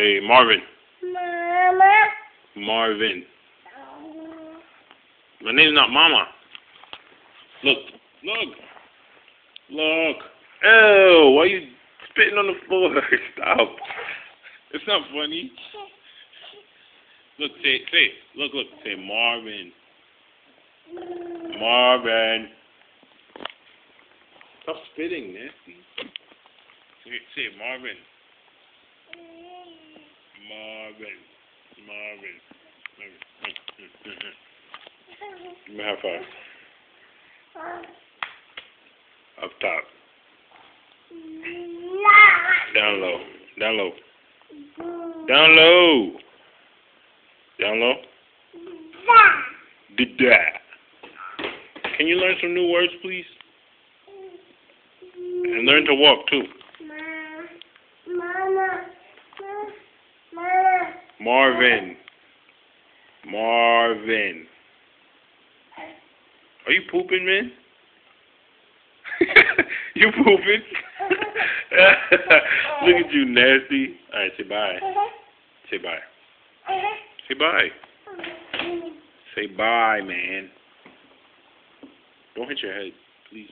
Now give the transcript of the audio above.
Say Marvin. Mama. Marvin. My name's not Mama. Look. Ew, why are you spitting on the floor? Stop. It's not funny. Look, say, look, say Marvin. Marvin. Stop spitting, nasty. Say Marvin. Marvin. Give me a high five. Up top. Down low. Down low. Da. Can you learn some new words, please? And learn to walk, too. Mama. Marvin. Are you pooping, man? You pooping? Look at you, nasty. Alright, say bye. Say bye. Say bye. Say bye, man. Don't hit your head, please.